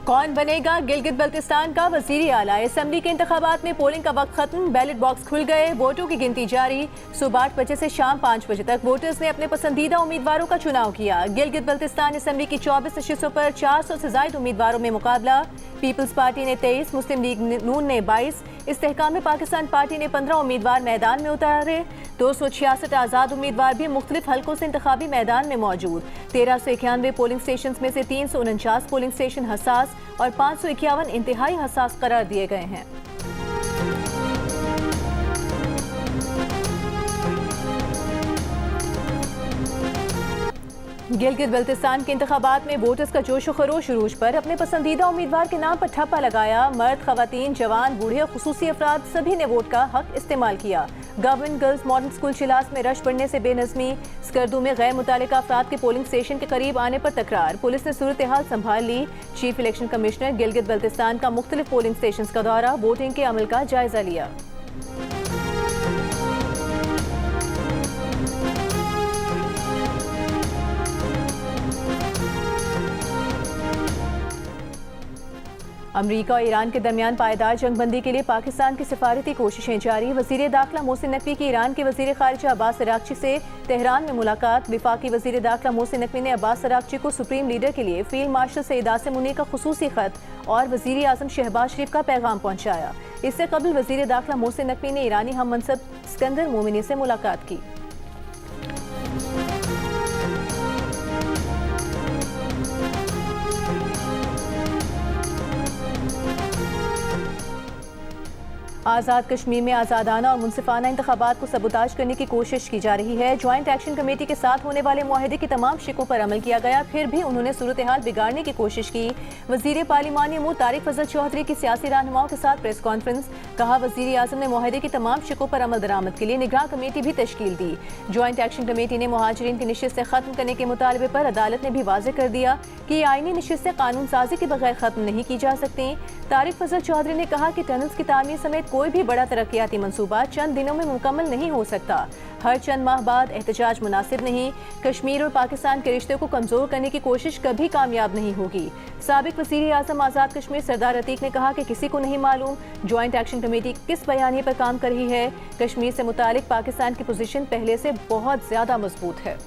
कौन बनेगा गिलगित बल्तिस्तान का वजीर आला। असेंबली के इंतखाबात में पोलिंग का वक्त खत्म, बैलेट बॉक्स खुल गए, वोटों की गिनती जारी। सुबह 8 बजे से शाम 5 बजे तक वोटर्स ने अपने पसंदीदा उम्मीदवारों का चुनाव किया। गिलगित बल्तिस्तान असेंबली की 24 नशिस्तों पर 400 से ज्यादा उम्मीदवारों में मुकाबला। पीपल्स पार्टी ने 23, मुस्लिम लीग नून ने 22, इस्तेहकाम पाकिस्तान पार्टी ने 15 उम्मीदवार मैदान में उतारे। 266 आज़ाद उम्मीदवार भी मुख्तलिफ हलकों से इंतखाबी मैदान में मौजूद। 1391 पोलिंग स्टेशन में से 349 पोलिंग स्टेशन हसास और 551 इंतहाई हसास करार दिए गए हैं। गिलगित बल्तिस्तान के इंतखाबात में वोटर्स का जोश व खरोश उरूज पर। अपने पसंदीदा उम्मीदवार के नाम पर ठप्पा लगाया। मर्द, खवातीन, जवान, बूढ़े और खुसूसी अफराद सभी ने वोट का हक इस्तेमाल किया। गवर्नमेंट गर्ल्स मॉडल स्कूल शिलास में रश पड़ने से बेनज़मी। स्कर्दू में गैर मुतालिका अफराद के पोलिंग स्टेशन के करीब आने पर तकरार। पुलिस ने सूरत हाल संभाल ली। Chief election commissioner Gilgit Baltistan का मुख्तलिफ पोलिंग स्टेशन का दौरा, वोटिंग के अमल का जायजा लिया। अमरीका और ईरान के दरमियान पायदार जंगबंदी के लिए पाकिस्तान की सिफारती कोशिशें जारी। वज़ीर दाखिला मोहसिन नकवी की ईरान के वज़ीर ख़ारिजा अब्बास अराग़ची से तेहरान में मुलाकात। विफाकी वज़ीर दाखिला मोहसिन नकवी ने अब्बास अराग़ची को सुप्रीम लीडर के लिए फील्ड मार्शल सईद आसिम मुनीर का खुसूसी ख़त और वज़ीर आज़म शहबाज शरीफ का पैगाम पहुँचाया। इससे कबल वज़ीर दाखिला मोहसिन नकवी ने ईरानी हम मनसब सिकंदर मोमिनी से मुलाकात की। आज़ाद कश्मीर में आज़ादाना और मुनसिफाना इंतखाबात को सबूताज करने की कोशिश की जा रही है। ज्वाइंट एक्शन कमेटी के साथ होने वाले मुआहदे की तमाम शिकों पर अमल किया गया, फिर भी उन्होंने सूरत हाल बिगाड़ने की कोशिश की। वज़ीर पार्लिमानी अमूर तारिक फजल चौधरी की सियासी रहनुमाओं के साथ प्रेस कॉन्फ्रेंस। कहा, वज़ीर आज़म ने मुआहदे की तमाम शिकों पर अमल दरामद के लिए निगरान कमेटी भी तश्कील दी। ज्वाइंट एक्शन कमेटी ने मुहाजिरीन की नशिस्तें खत्म करने के मुतालबे पर अदालत ने भी वाज़ेह कर दिया कि आईनी नशिस्तें कानून साजी के बगैर खत्म नहीं की जा सकती। तारिक फजल चौधरी ने कहा कि टनल्स की तामीर समेत कोई भी बड़ा तरक्याती मंसूबा चंद दिनों में मुकम्मल नहीं हो सकता। हर चंद माह बाद एहतजाज मुनासिब नहीं। कश्मीर और पाकिस्तान के रिश्ते को कमजोर करने की कोशिश कभी कामयाब नहीं होगी। साबिक वज़ीर आज़म आज़ाद कश्मीर सरदार अतीक ने कहा कि किसी को नहीं मालूम ज्वाइंट एक्शन कमेटी किस बयानी पर काम कर रही है। कश्मीर से मुतालिक पाकिस्तान की पोजीशन पहले से बहुत ज्यादा मजबूत है।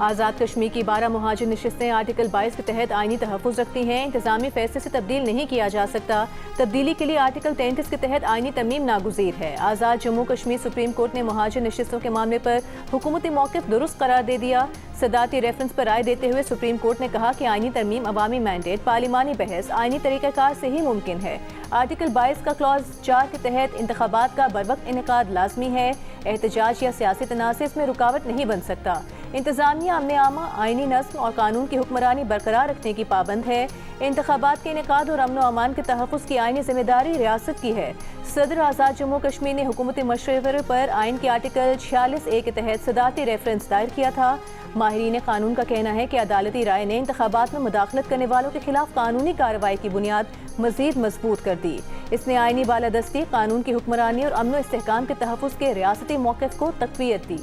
आज़ाद कश्मीर की 12 मुहाजिर नशिस्तें आर्टिकल 22 के तहत आईनी तहफ़्फ़ुज़ रखती हैं। इंतज़ामी फैसले से तब्दील नहीं किया जा सकता। तब्दीली के लिए आर्टिकल 33 के तहत आईनी तरमीम नागुज़ीर है। आज़ाद जम्मू कश्मीर सुप्रीम कोर्ट ने मुहाजिर नशिस्तों के मामले पर हुकूमती मौक़िफ़ दुरुस्त करार दे दिया। सदाती रेफरेंस पर राय देते हुए सुप्रीम कोर्ट ने कहा कि आईनी तरमीम, अवामी मैंडेट, पार्लिमानी बहस आईनी तरीक़ाकार से ही मुमकिन है। आर्टिकल 22 का क्लॉज 4 के तहत इंतखाबात का बरवक्त इनेकाद लाजमी है। एहतजाज या सियासी तनाज़े इसमें रुकावट नहीं बन सकता। इंतज़ामिया अमन आमा, आईनी नज़्म और कानून की हुक्मरानी बरकरार रखने की पाबंद है। इंतखाबात के इनेकाद और अमन अमान के तहफ़्फ़ुज़ की आईनी जिम्मेदारी रियासत की है। सदर आज़ाद जम्मू कश्मीर ने हुकूमती मशवरे पर आइन के आर्टिकल 46A के तहत सदाती रेफरेंस दायर किया था। माहिरीन कानून का कहना है कि अदालती राय ने इंतखाबात में मुदाखलत करने वालों के खिलाफ कानूनी कार्रवाई की बुनियाद मज़ीद मजबूत कर दी। इसने आईनी बालादस्ती, कानून की हुक्मरानी और अमन इस्तेहकाम के तहफ़्फ़ुज़ के रियासती मौक़िफ़ को तक़वियत दी।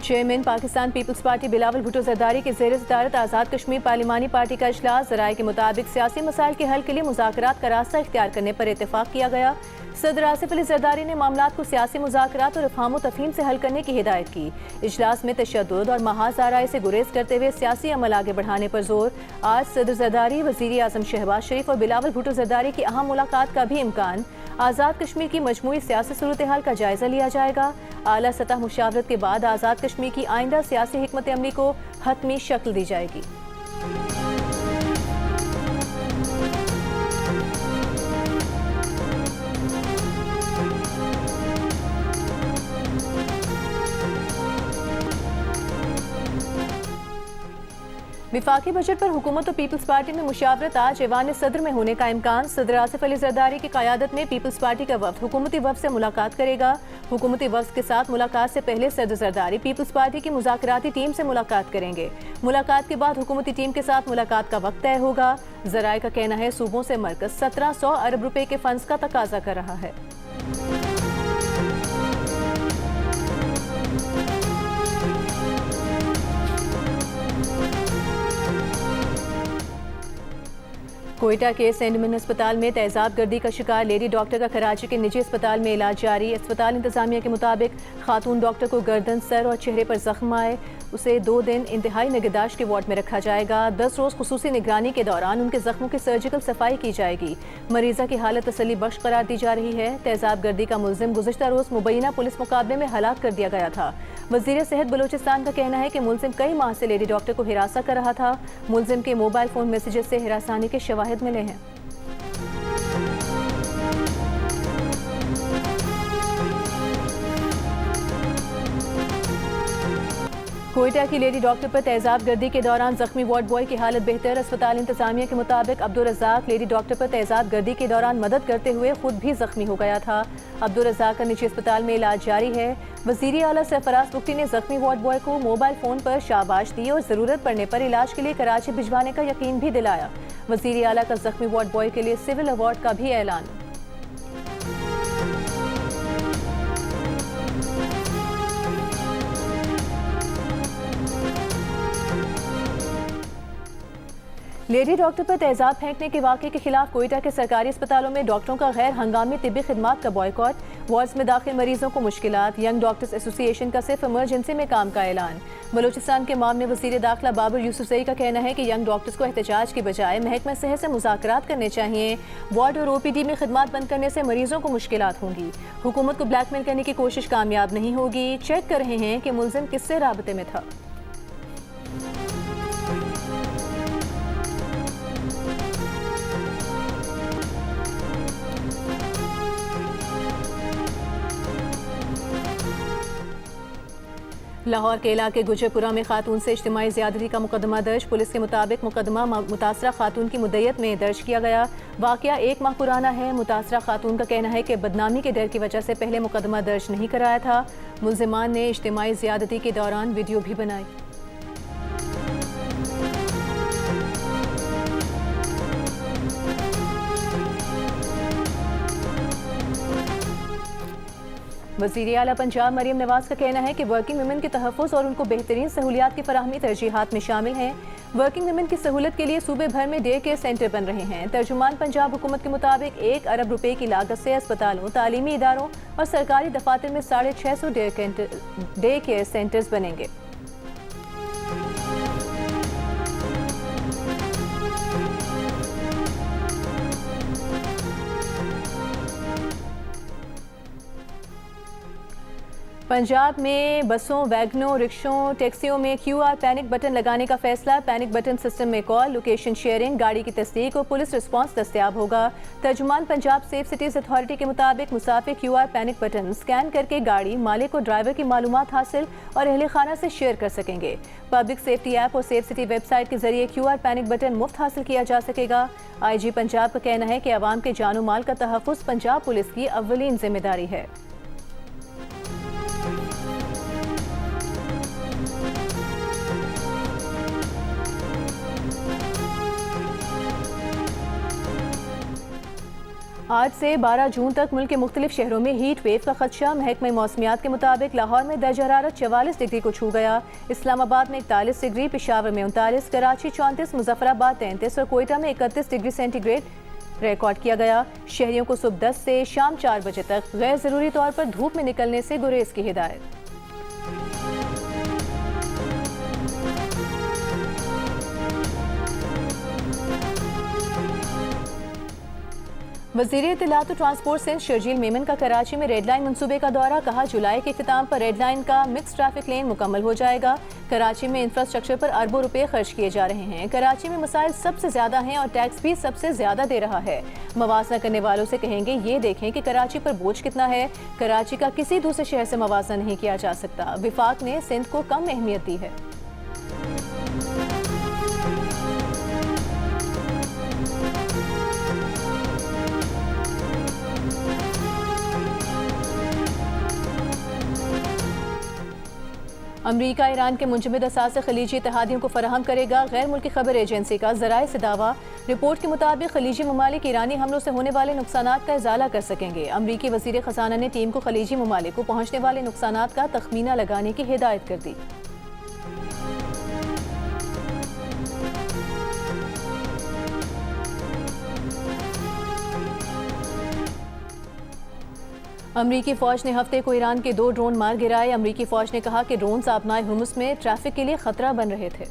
Chairman Pakistan Peoples Party Bilawal Bhutto Zardari के ज़ेर सदारत आज़ाद कश्मीर पार्लिमानी पार्टी का इजलास। ज़राए के मुताबिक सियासी मसाइल के हल के लिए मुज़ाकरात का रास्ता इख्तियार करने पर इत्तेफाक किया गया। सदर आसिफ अली जरदारी ने मामलात को सियासी मुज़ाकरात और अफ़हाम तफ़हीम से हल करने की हिदायत की। इजलास में तशद्दुद और महाज आराई से गुरेज करते हुए सियासी अमल आगे बढ़ाने पर जोर। आज सदर जरदारी, वज़ीर आज़म शहबाज शरीफ और बिलावल भुट्टो जरदारी की अहम मुलाकात का भी इम्कान। आज़ाद कश्मीर की मजमूई सियासी सूरत हाल का जायजा लिया जाएगा। आला सतह मुशावरत के बाद आज़ाद कश्मीर की आइंदा सियासी हिकमत अमली को हतमी शक्ल दी जाएगी। विफाकी बजट पर हुकूमत और पीपल्स पार्टी में मुशावरत। आज ऐवान सदर में होने का इम्कान। सदर आसिफ अली जरदारी की क़यादत में पीपल्स पार्टी का वफ्द हुकूमती वफ्द से मुलाकात करेगा। हुकूमती वफ्द के साथ मुलाकात से पहले सदर जरदारी पीपल्स पार्टी की मुज़ाकराती टीम से मुलाकात करेंगे। मुलाकात के बाद हुकूमती टीम के साथ मुलाकात का वक्त तय होगा। ज़राए का कहना है सूबों से मरकज़ 1700 अरब रुपए के फंड्स का तकाजा कर रहा है। कोयटा के सेंट मिन अस्पताल में तेजाब गर्दी का शिकार लेडी डॉक्टर का कराची के निजी अस्पताल में इलाज जारी। अस्पताल इंतजामिया के मुताबिक खातून डॉक्टर को गर्दन, सर और चेहरे पर जख्म आए। उसे 2 दिन इंतहाई निगहदाश्त के वार्ड में रखा जाएगा। 10 रोज़ खुसूसी निगरानी के दौरान उनके जख्मों की सर्जिकल सफाई की जाएगी। मरीजा की हालत तसल्ली बख्श करार दी जा रही है। तेजाब गर्दी का मुलजिम गुज़िश्ता रोज़ मुबैना पुलिस मुकाबले में हलाक कर दिया गया था। वज़ीर सेहत बलूचिस्तान का कहना है कि मुलजिम कई माह से लेडी डॉक्टर को हिरासा कर रहा था। मुलजिम के मोबाइल फ़ोन मैसेजेस से हिरासानी के शवाहिद मिले हैं। कोयटा की लेडी डॉक्टर पर तेजाब गर्दी के दौरान जख्मी वार्ड बॉय की हालत बेहतर। अस्पताल इंतजामिया के मुताबिक अब्दुल रज़ाक लेडी डॉक्टर पर तेजाब गर्दी के दौरान मदद करते हुए खुद भी जख्मी हो गया था। अब्दुल रज़ाक का निजी अस्पताल में इलाज जारी है। वज़ीर आला सरफराज बुख्ती ने जख्मी वार्ड बॉय को मोबाइल फ़ोन पर शाबाश दी और ज़रूरत पड़ने पर इलाज के लिए कराची भिजवाने का यकीन भी दिलाया। वज़ीर आला का जख्मी वार्ड बॉय के लिए सिविल अवार्ड का भी ऐलान। लेडी डॉक्टर पर तेजाब फेंकने के वाक़े के खिलाफ कोयटा के सरकारी अस्पतालों में डॉक्टरों का गैर हंगामी तिब्बी खिदमात का बॉयकॉट। वार्ड्स में दाखिल मरीजों को मुश्किलात। यंग डॉक्टर्स एसोसिएशन का सिर्फ इमरजेंसी में काम का ऐलान। बलूचिस्तान के मामले वज़ीर दाखिला बाबर यूसुफजई का कहना है कि यंग डॉक्टर्स को एहतजाज के बजाय महकमा सेहत से मुज़ाकरात करने चाहिए। वार्ड और OPD में खिदमात बंद करने से मरीजों को मुश्किलात होंगी। हुकूमत को ब्लैकमेल करने की कोशिश कामयाब नहीं होगी। चेक कर रहे हैं कि मुलजिम किससे राबते में था। लाहौर के इलाके गुजरपुरा में खातून से इज्तिमाई ज़्यादती का मुकदमा दर्ज। पुलिस के मुताबिक मुकदमा मुतासरा खातून की मुद्दत में दर्ज किया गया। वाक़या 1 माह पुराना है। मुतासरा खातून का कहना है कि बदनामी के डर की वजह से पहले मुकदमा दर्ज नहीं कराया था। मुल्ज़िमान ने इज्तिमाई ज़्यादती के दौरान वीडियो भी बनाई। वज़ीर आला पंजाब मरीम नवाज का कहना है कि वर्किंग वुमेन के तहफ़्फ़ुज़ और उनको बेहतरीन सहूलियात की फराहमी तरजीहात में शामिल हैं। वर्किंग वुमेन की सहूलत के लिए सूबे भर में डे केयर सेंटर बन रहे हैं। तर्जुमान पंजाब हुकूमत के मुताबिक 1 अरब रुपए की लागत से अस्पतालों, तालीमी इदारों और सरकारी दफातर में 650 डे केयर सेंटर्स बनेंगे। पंजाब में बसों, वैगनों, रिक्शों, टैक्सियों में QR पैनिक बटन लगाने का फैसला। पैनिक बटन सिस्टम में कॉल, लोकेशन शेयरिंग, गाड़ी की तस्दीक और पुलिस रिस्पांस दस्तयाब होगा। तर्जुमान पंजाब सेफ सिटीज़ अथॉरिटी के मुताबिक मुसाफिर QR पैनिक बटन स्कैन करके गाड़ी, मालिक और ड्राइवर की मालूमात हासिल और अहले खाना से शेयर कर सकेंगे। पब्लिक सेफ्टी ऐप और सेफ सिटी वेबसाइट के जरिए QR पैनिक बटन मुफ्त हासिल किया जा सकेगा। IG पंजाब का कहना है कि अवाम के जानो माल का तहफ़्फ़ुज़ पंजाब पुलिस की अव्वलीन जिम्मेदारी है। आज से 12 जून तक मुल्क के मुख्तलिफ शहरों में हीट वेव का खदशा। महकमा मौसमियात के मुताबिक लाहौर में दर्जा हरारत 44 डिग्री को छू गया। इस्लामाबाद में 41 डिग्री, पेशावर में 39, कराची 34, मुजफ्फराबाद 33 और कोयटा में 31 डिग्री सेंटीग्रेड रिकॉर्ड किया गया। शहरियों को सुबह 10 से शाम 4 बजे तक गैर ज़रूरी तौर पर धूप में निकलने से गुरेज की हिदायत। वज़ीर इत्तलात और ट्रांसपोर्ट सिंध शर्जील मेमन का कराची में रेड लाइन मनसूबे का दौरा। कहा जुलाई के इख्तिताम पर रेड लाइन का मिक्स ट्रैफिक लेन मुकम्मल हो जाएगा। कराची में इंफ्रास्ट्रक्चर पर अरबों रुपए खर्च किए जा रहे हैं। कराची में मसाइल सबसे ज़्यादा हैं और टैक्स भी सबसे ज़्यादा दे रहा है। मवाजना करने वालों से कहेंगे ये देखें कि कराची पर बोझ कितना है। कराची का किसी दूसरे शहर से मवाजना नहीं किया जा सकता। विफाक ने सिंध को कम अहमियत दी है। अमरीका ईरान के मुंजमद असासे खलीजी इत्तेहादियों को फराहम करेगा। गैर मुल्की खबर एजेंसी का ज़राए से दावा। रिपोर्ट के मुताबिक खलीजी ममालिक ईरानी हमलों से होने वाले नुकसानात का इजाला कर सकेंगे। अमरीकी वज़ीर ख़ज़ाना ने टीम को खलीजी ममालिक को पहुँचने वाले नुकसानात का तखमीना लगाने की हिदायत कर दी। अमरीकी फ़ौज ने हफ्ते को ईरान के 2 ड्रोन मार गिराए। अमरीकी फ़ौज ने कहा कि ड्रोन आबनाए हुर्मुज़ में ट्रैफिक के लिए खतरा बन रहे थे।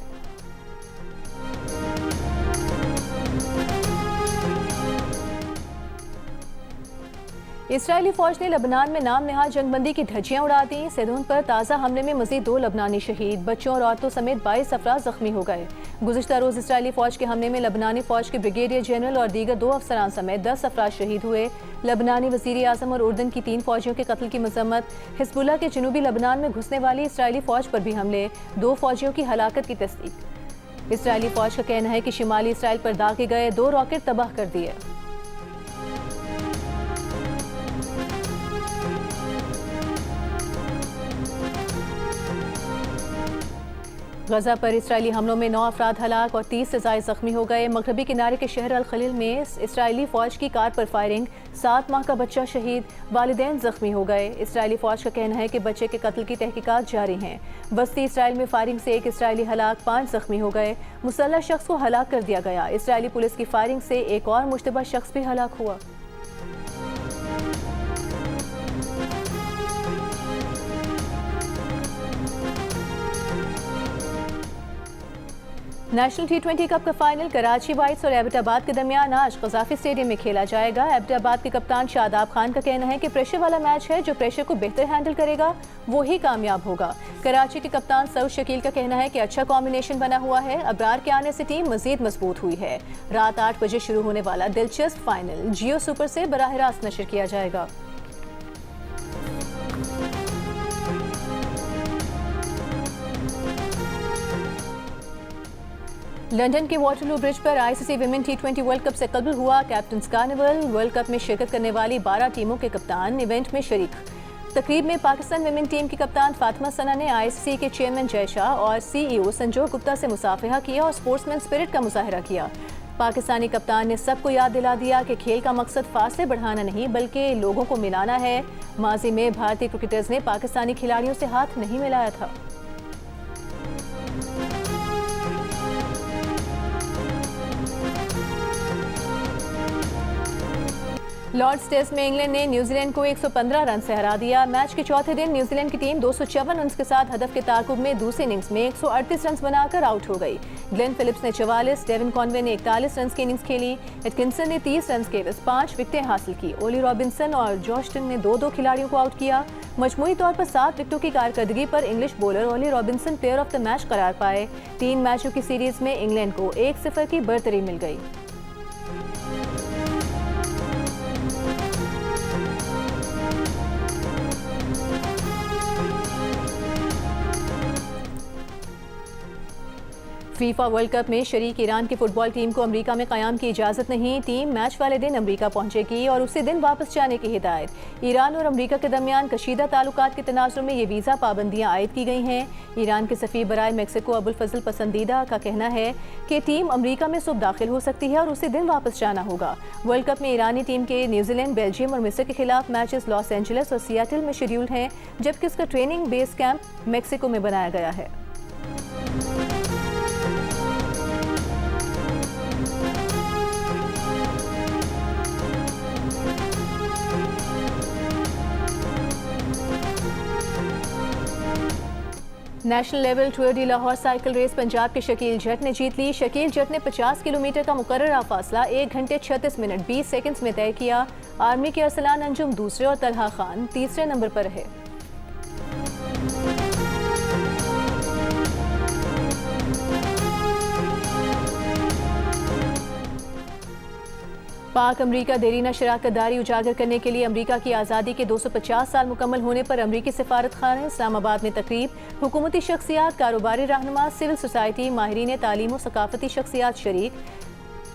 इसराइली फ़ौज ने लबनान में नाम नहाद जंगबंदी की धज्जियां उड़ा दी। सेदून पर ताज़ा हमले में मज़ीद 2 लबनानी शहीद, बच्चों और औरतों समेत 22 अफराद ज़ख्मी हो गए। गुज़िश्ता रोज़ इसराइली फ़ौज के हमले में लबनानी फ़ौज के ब्रिगेडियर जनरल और दीगर 2 अफसरान समेत 10 अफराद शहीद हुए। लबनानी वज़ीर आज़म और उर्दन की 3 फ़ौजियों के कत्ल की मज़म्मत। हिज़्बुल्लाह के जनूबी लबनान में घुसने वाली इसराइली फ़ौज पर भी हमले, 2 फ़ौजियों की हलाकत की तस्दीक। इसराइली फ़ौज का कहना है कि शिमाली इसराइल पर दागे गए 2 रॉकेट तबाह कर दिए। गजा पर इसराइली हमलों में 9 अफराद हलाक और 30 से ज़ायद ज़ख्मी हो गए। मगरबी किनारे के शहर अल खलील में इसराइली फ़ौज की कार पर फायरिंग, 7 माह का बच्चा शहीद, वालिदैन ज़ख्मी हो गए। इसराइली फ़ौज का कहना है कि बच्चे के कत्ल की तहकीकात जारी हैं। वस्ती इसराइल में फायरिंग से 1 इसराइली हलाक, 5 ज़ख्मी हो गए। मुसल्लह शख्स को हलाक कर दिया गया। इसराइली पुलिस की फायरिंग से एक और मुश्तबा शख्स भी हलाक हुआ। नेशनल T20 कप का फाइनल कराची वाइट्स और एबटाबाद के दरमियान आज कज़ाफ़ी स्टेडियम में खेला जाएगा। एबटाबाद के कप्तान शादाब खान का कहना है कि प्रेशर वाला मैच है, जो प्रेशर को बेहतर हैंडल करेगा वो ही कामयाब होगा। कराची के कप्तान सऊद शकील का कहना है कि अच्छा कॉम्बिनेशन बना हुआ है। अबरार के आने से टीम मजीद मजबूत हुई है। रात 8 बजे शुरू होने वाला दिलचस्प फाइनल जियो सुपर से बराह रास्त नशर किया जाएगा। लंदन के वाटरलू ब्रिज पर ICC women T20 world cup से कबल हुआ कैप्टन्स कार्निवल। वर्ल्ड कप में शिरकत करने वाली 12 टीमों के कप्तान इवेंट में शरीक। तकरीब में पाकिस्तान विमेन टीम की कप्तान फातिमा सना ने ICC के चेयरमैन जय शाह और CEO संजोग गुप्ता से मुसाफिहा किया और स्पोर्ट्समैन स्पिरिट का मुजाहिरा किया। पाकिस्तानी कप्तान ने सबको याद दिला दिया कि खेल का मकसद फासले बढ़ाना नहीं बल्कि लोगों को मिलाना है। माजी में भारतीय क्रिकेटर्स ने पाकिस्तानी खिलाड़ियों से हाथ नहीं मिलाया था। लॉर्ड्स टेस्ट में इंग्लैंड ने न्यूजीलैंड को 115 रन से हरा दिया। मैच के चौथे दिन न्यूजीलैंड की टीम 254 रन के साथ हदफ के ताकुब में दूसरी इनिंग्स में 138 रन बनाकर आउट हो गई। ग्लेन फिलिप्स ने 44, डेविन कॉनवे ने 41 रन की इनिंग्स खेली। एटकिंसन ने 30 रन के एवज 5 विकेटें हासिल की। ओली रॉबिन्सन और जॉस्टन ने 2-2 खिलाड़ियों को आउट किया। मजमूई तौर पर 7 विकेटों की कारकर्दगी पर English bowler Ollie Robinson player of the match करार पाए। 3 मैचों की सीरीज में इंग्लैंड को 1-0 की बढ़तरी मिल गई। फीफा वर्ल्ड कप में शरीक ईरान की फुटबॉल टीम को अमेरिका में क़याम की इजाज़त नहीं। टीम मैच वाले दिन अमेरिका पहुंचेगी और उसी दिन वापस जाने की हिदायत। ईरान और अमेरिका के दरमियान कशीदा ताल्लुकात के तनाज़ुर में ये वीज़ा पाबंदियां आयद की गई हैं। ईरान के सफ़ीर बराए मेक्सिको अबुल फजल पसंदीदा का कहना है कि टीम अमेरिका में सुबह दाखिल हो सकती है और उसी दिन वापस जाना होगा। वर्ल्ड कप में ईरानी टीम के न्यूजीलैंड, बेल्जियम और मिस्र के खिलाफ मैचेस लॉस एंजलिस और सियाटल में शेड्यूल्ड हैं, जबकि इसका ट्रेनिंग बेस कैंप मेक्सिको में बनाया गया है। National level tour de Lahore cycle race Punjab के शकील जट ने जीत ली। शकील जट ने 50 किलोमीटर का मुकर्ररा फासला 1 घंटे 36 मिनट 20 सेकंड्स में तय किया। आर्मी के अरसलान अंजुम दूसरे और तलहा खान तीसरे नंबर पर रहे। पाक अमरीका देरीना शराकतदारी उजागर करने के लिए अमरीका की आज़ादी के 250 साल मुकम्मल होने पर अमरीकी सफारत खाना इस्लामाबाद में तकरीब। हुकूमती शख्सियात, कारोबारी रहनुमा, सिविल सोसाइटी, माहिरीन तालीम और सकाफती शख्सियात शरीक।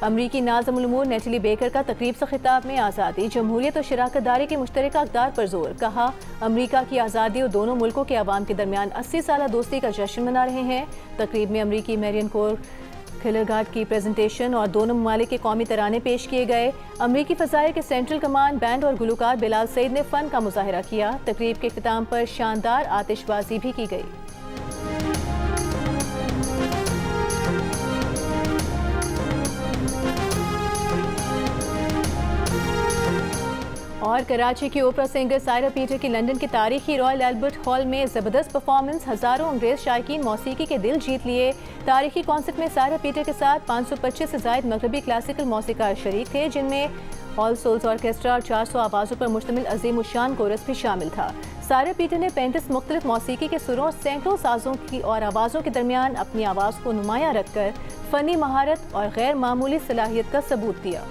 अमरीकी नाज़िमुल उमूर नेटली बेकर का तकरीब से खिताब में आज़ादी, जमहूरियत और शराकत दारी के मुश्तरका अक़दार पर जोर। कहा, अमरीका की आज़ादी और दोनों मुल्कों के अवाम के दरमियान 80 साला दोस्ती का जश्न मना रहे हैं। तकरीब में अमरीकी मेरियन कोर खिलरगार्ड की प्रेजेंटेशन और दोनों ममालिक के कौमी तराने पेश किए गए। अमरीकी फ़ज़ाइल के सेंट्रल कमांड बैंड और गुलकार बिलाल सईद ने फ़न का मुज़ाहरा किया। तकरीब के इख्तिताम पर शानदार आतिशबाजी भी की गई। और कराची की ओपरा सिंगर सायरा पीटर की लंदन के तारीखी रॉयल एल्बर्ट हॉल में ज़बरदस्त परफॉर्मेंस, हज़ारों अंग्रेज़ शायकीन मौसीकी के दिल जीत लिए। तारीखी कॉन्सर्ट में सायरा पीटर के साथ 525 से ज़ायद मगरबी क्लासिकल मौसीकार शरीक थे, जिनमें ऑल सोल्स ऑर्केस्ट्रा और 400 आवाज़ों पर मुश्तमिल अजीम उशान कोरस भी शामिल था। सायरा पीटर ने 35 मुख्तलिफ मौसीकी के सुरों और सैकड़ों साजों की और आवाज़ों के दरमियान अपनी आवाज़ को नुमायां रखकर फ़नी महारत और गैर मामूली सलाहियत का सबूत दिया।